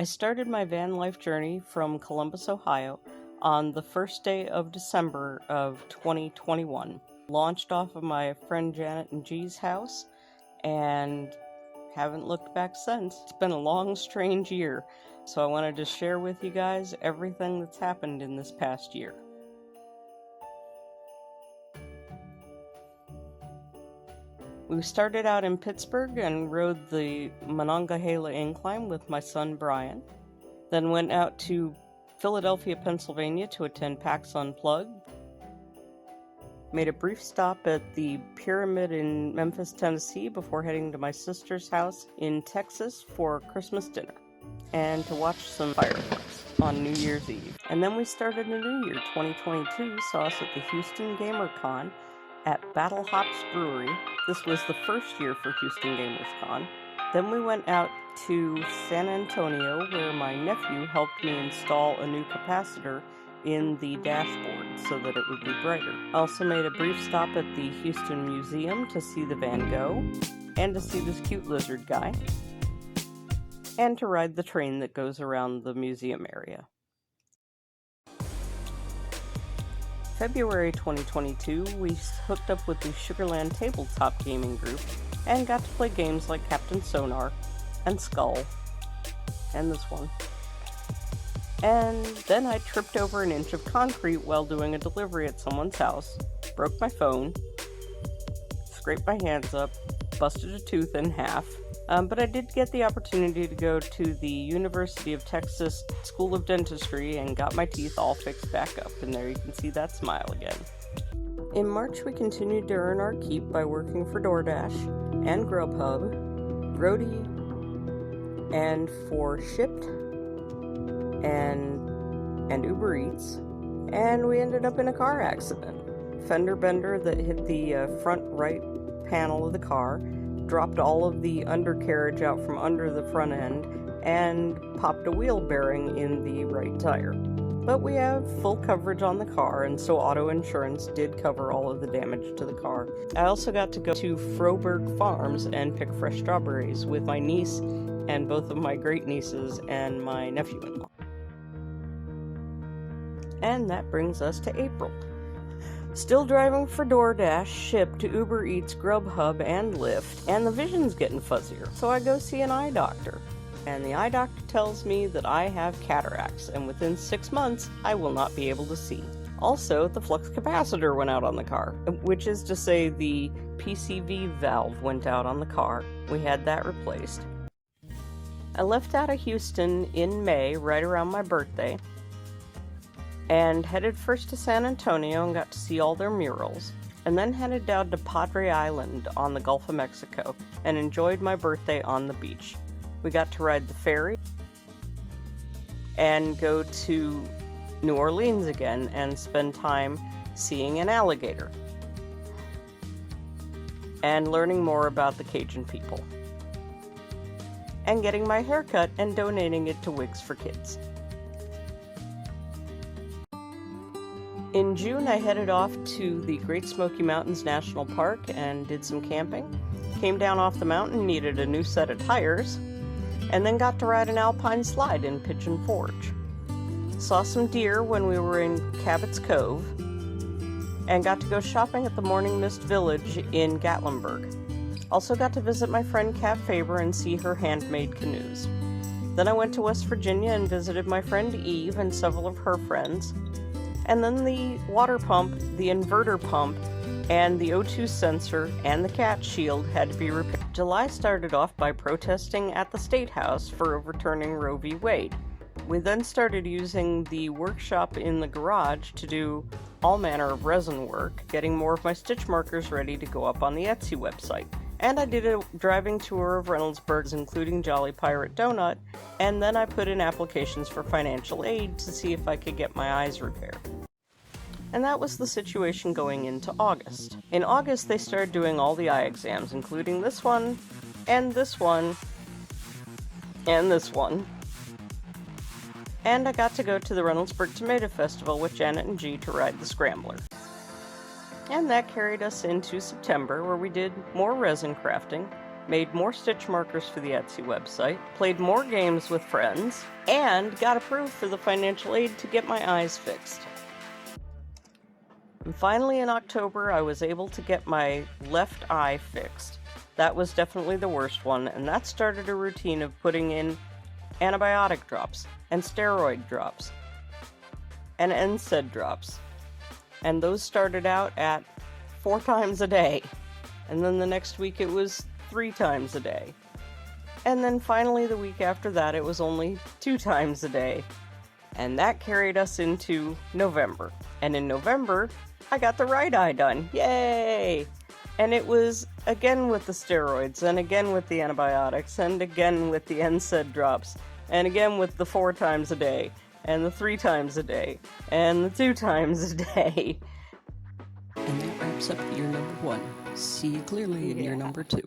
I started my van life journey from Columbus, Ohio on the first day of December of 2021. Launched off of my friend Janet and G's house and haven't looked back since. It's been a long, strange year, so I wanted to share with you guys everything that's happened in this past year. We started out in Pittsburgh and rode the Monongahela Incline with my son Brian. Then went out to Philadelphia, Pennsylvania to attend PAX Unplugged. Made a brief stop at the Pyramid in Memphis, Tennessee before heading to my sister's house in Texas for Christmas dinner and to watch some fireworks on New Year's Eve. And then we started a new year. 2022 saw us at the Houston GamerCon at Battle Hops Brewery. This was the first year for Houston GamersCon. Then we went out to San Antonio, where my nephew helped me install a new capacitor in the dashboard so that it would be brighter. I also made a brief stop at the Houston Museum to see the Van Gogh, and to see this cute lizard guy, and to ride the train that goes around the museum area. February 2022, we hooked up with the Sugarland Tabletop Gaming Group and got to play games like Captain Sonar and Skull, and this one. And then I tripped over an inch of concrete while doing a delivery at someone's house, broke my phone, scraped my hands up, busted a tooth in half, but I did get the opportunity to go to the University of Texas School of Dentistry and got my teeth all fixed back up, and there you can see that smile again. In March, we continued to earn our keep by working for DoorDash and Grubhub, Brody, and for Shipt and Uber Eats, and we ended up in a car accident. Fender bender that hit the front right panel of the car, dropped all of the undercarriage out from under the front end, and popped a wheel bearing in the right tire. But we have full coverage on the car, and so auto insurance did cover all of the damage to the car. I also got to go to Froberg Farms and pick fresh strawberries with my niece and both of my great-nieces and my nephew-in-law. And that brings us to April. Still driving for DoorDash, Shipt, Uber Eats, Grubhub, and Lyft, and the vision's getting fuzzier. So I go see an eye doctor, and the eye doctor tells me that I have cataracts, and within 6 months, I will not be able to see. Also, the flux capacitor went out on the car, which is to say the PCV valve went out on the car. We had that replaced. I left out of Houston in May, right around my birthday, and headed first to San Antonio and got to see all their murals, and then headed down to Padre Island on the Gulf of Mexico and enjoyed my birthday on the beach. We got to ride the ferry and go to New Orleans again and spend time seeing an alligator and learning more about the Cajun people, and getting my hair cut and donating it to Wigs for Kids. In June, I headed off to the Great Smoky Mountains National Park and did some camping. Came down off the mountain, needed a new set of tires, and then got to ride an alpine slide in Pigeon Forge. Saw some deer when we were in Cabot's Cove, and got to go shopping at the Morning Mist Village in Gatlinburg. Also got to visit my friend Kat Faber and see her handmade canoes. Then I went to West Virginia and visited my friend Eve and several of her friends. And then the water pump, the inverter pump, and the O2 sensor and the cat shield had to be repaired. July started off by protesting at the State House for overturning Roe v. Wade. We then started using the workshop in the garage to do all manner of resin work, getting more of my stitch markers ready to go up on the Etsy website. And I did a driving tour of Reynoldsburg, including Jolly Pirate Donut, and then I put in applications for financial aid to see if I could get my eyes repaired. And that was the situation going into August. In August, they started doing all the eye exams, including this one, and this one, and this one. And I got to go to the Reynoldsburg Tomato Festival with Janet and G to ride the Scrambler. And that carried us into September, where we did more resin crafting, made more stitch markers for the Etsy website, played more games with friends, and got approved for the financial aid to get my eyes fixed. And finally in October, I was able to get my left eye fixed. That was definitely the worst one, and that started a routine of putting in antibiotic drops, and steroid drops, and NSAID drops. And those started out at 4 times a day. And then the next week it was 3 times a day. And then finally the week after that it was only 2 times a day. And that carried us into November. And in November, I got the right eye done. Yay! And it was again with the steroids, and again with the antibiotics, and again with the NSAID drops, and again with the 4 times a day, and the 3 times a day, and the 2 times a day. And that wraps up year number 1. See you clearly in year number 2.